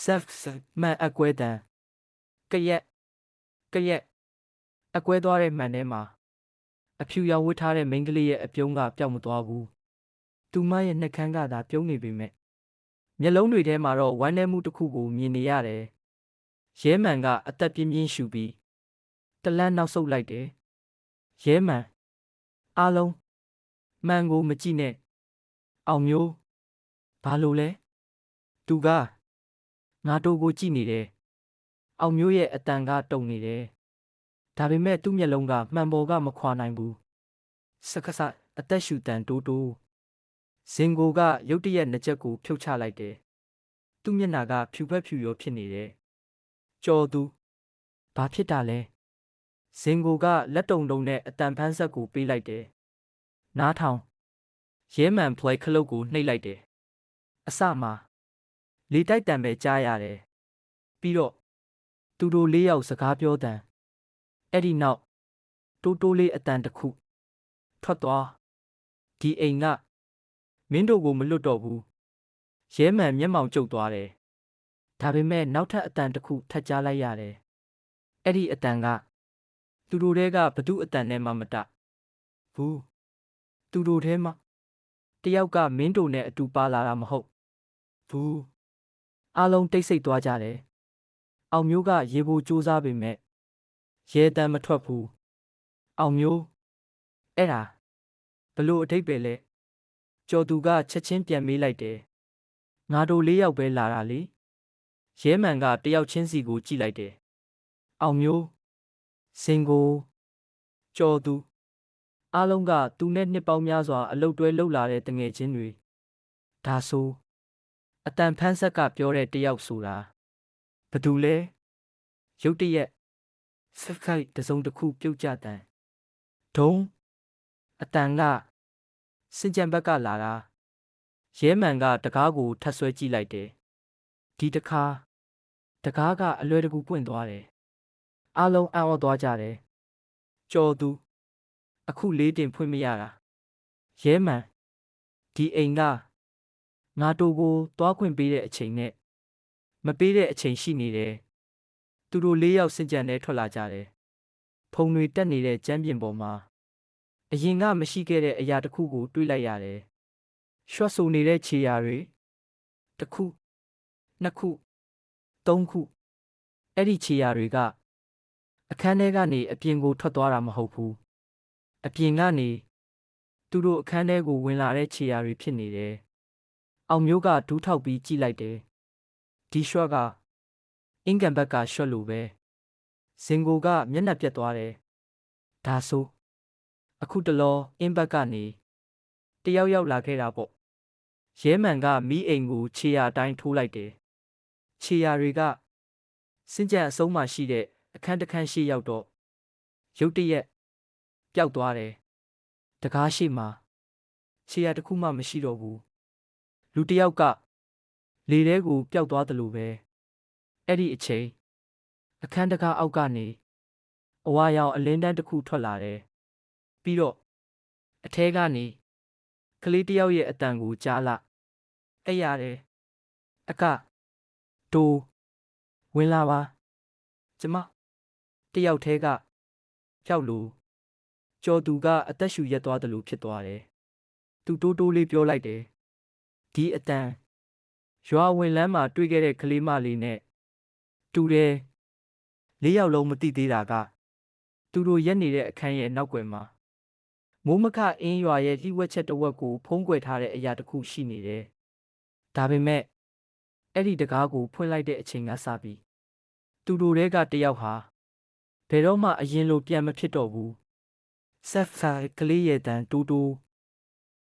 Sef မှန်အကွဲတံကရက်အကွဲသွားတဲ့မှန်ထဲမှာအဖြူရောင်ဝတ်ထားတဲ့မိန်းကလေးရဲ့အပြုံးကပျောက်မသွားဘူးသူမရဲ့နှက်ခမ်းကသာပြုံးနေပေမဲ့မျက်လုံးတွေထဲမှာတော့ဝမ်းနည်းမှုတစ်ခုကိုမြင်နေရတယ်ရဲမှန်ကအသက်ပြင်းပြင်းရှူပြီးတလန်းနောက်ဆုတ်လိုက်တယ်ရဲမှန်အားလုံးမှန်ကိုမကြည့်နဲ့အောင်မျိုးဘာလို့လဲသူကငါတို့ကိုကြည့်နေတယ်အောင်မျိုးရဲ့အတန်ကတုန်နေတယ်ဒါပေမဲ့သူ့မျက်လုံးကမှန်ပေါ်ကမခွာနိုင်ဘူးစက္ကစအသက်ရှူတန်တိုးတိုးဇင်ကိုကရုတ်တရက်နှစ်ချက်ကိုဖြုတ်ချလိုက်တယ်သူ့မျက်နှာကဖြူဖက်ဖြူရောဖြစ်နေတယ်ကြော်သူဘာဖြစ်တာလဲဇင်ကိုကလက်တုံတုံနဲ့အတန်ဖန်းဆက်ကိုပေးလိုက်တယ်နားထောင်ရဲမှန်ဖလဲခလုတ်ကိုနှိပ်လိုက်တယ်အစမှာလေတိုက်တံပဲကြားရတယ်ပြီးတော့သူတို့လေးယောက်စကားပြောတန်အဲ့ဒီနောက်တိုးတိုးလေးအတန်တစ်ခုထွက်သွားဒီအိမ်ကမင်းတို့ကိုမလွတ်တော့ဘူးရဲမှန်မျက်မှောင်ကျုပ်သွားတယ်ဒါပေမဲ့နောက်ထပ်အတန်တစ်ခုထပ်ကြားလိုက်ရတယ်အဲ့ဒီအတန်ကသူတို့တဲကဘသူအတန်နဲ့မှမတဘူးသူတို့ထဲမှာတယောက်ကမင်းတို့နဲ့အတူပါလာတာမဟုတ်ဘူးအားလုံးတိတ်ဆိတ်သွားကြတယ်အောင်မျိုးကရေပိုစူးစားပေမဲ့ရဲတမ်းမထွက်ဘူးအောင်မျိုးအဲ့ဒါဘလို့အထိပ္ပယ်လဲကျော်သူကချက်ချင်းပြန်မေးလိုက်တယ်ငါတို့လေးယောက်ပဲလာတာလေရဲမှန်ကတယောက်ချင်းစီကိုကြည့်လိုက်တယ်အောင်မျိုးစင်ကိုကျော်သူအားလုံးကသူနဲ့နှစ်ပေါင်းများစွာအလုတ်တွဲလှုပ်လာတဲ့တငယ်ချင်းတွေဒါဆိုအတန်ဖန်းဆက်ကပြောတဲ့တယောက်ဆိုတာဘသူလဲရုတ်တရက်ဆက်ခိုက်တစုံတစ်ခုပြုတ်ကျတန်ဒုံအတန်ကစင်ကြံဘက်ကလာတာရဲမှန်ကတကားကိုထပ်ဆွဲကြည့်လိုက်တယ်ဒီတခါတကားကအလွယ်တကူပွင့်သွားတယ်အားလုံးအံ့ဩသွားကြတယ်ကြော်သူအခုလေးတင်ဖွင့်မရတာရဲမှန်ဒီအိမ်ကငါတို့ကိုသွားခွင့်ပေးတဲ့အချိန်နဲ့မပေးတဲ့အချိန်ရှိနေတယ်သူတို့လေးယောက်စင်ကြံနဲ့ထွက်လာကြတယ်ဖုံတွေတက်နေတဲ့ကျမ်းပြင်ပေါ်မှာအရင်ကမရှိခဲ့တဲ့အရာတစ်ခုကိုတွေးလိုက်ရတယ်ရွှတ်ဆူနေတဲ့ခြေရာတွေတစ်ခုနှစ်ခုသုံးခုအဲ့ဒီခြေရာတွေကအခန်းထဲကနေအပြင်ကိုထွက်သွားတာမဟုတ်ဘူးအပြင်ကနေသူတို့အခန်းထဲကိုဝင်လာတဲ့ခြေရာတွေဖြစ်နေတယ်အောင်မျိုးကဒူးထောက်ပြီးကြည့်လိုက်တယ်ဒီရွှတ်ကအင်ကန်ဘက်ကရွှတ်လိုပဲဇင်ကိုကမျက်နှာပြက်သွားတယ်ဒါဆိုအခုတလောအင်းဘက်ကနေတယောက်ရောက်လာခဲ့တာပေါ့ရဲမှန်ကမီးအိမ်ကိုခြေရာတိုင်းထိုးလိုက်တယ်ခြေရာတွေကစင်ကြံအဆုံးမှရှိတဲ့အခန်းတစ်ခန်းရှိရောက်တော့ရုတ်တရက်ပျောက်သွားတယ်တကားရှိမှာခြေရာတစ်ခုမှမရှိတော့ဘူးလူတစ်ယောက်ကလေထဲကိုပျောက်သွားသလိုပဲအဲ့ဒီအချိန်အခန်းတကားအောက်ကနေအဝါရောင်အလင်းတန်းတစ်ခုထွက်လာတယ်ပြီးတော့အထဲကနေကလေးတစ်ယောက်ရဲ့အတန်ကိုကြားလာအဲ့ရတယ်အကတိုးဝင်လာပါကျမတယောက်ထဲကဖြောက်လို့ကြော်သူကအသက်ရှူရက်သွားတယ်လို့ဖြစ်သွားတယ်သူတိုးတိုးလေးပြောလိုက်တယ်ဒီအတန်ရွာဝင်လမ်းမှာတွေ့ခဲ့တဲ့ကလေးမလေးနဲ့တူတယ်လေးယောက်လုံးမသိသေးတာကသူတို့ရက်နေတဲ့အခန်းရဲ့နောက်ွယ်မှာမိုးမခအင်းရွာရဲ့လှိဝက်ချက်တစ်ဝက်ကိုဖုံးကွယ်ထားတဲ့အရာတစ်ခုရှိနေတယ်ဒါပေမဲ့အဲ့ဒီတကားကိုဖွင့်လိုက်တဲ့အချိန်ကစပြီးသူတို့တဲကတယောက်ဟာဘယ်တော့မှအရင်လိုပြန်မဖြစ်တော့ဘူးဆက်ဆာကလေးရဲ့တန်တိုးတိုး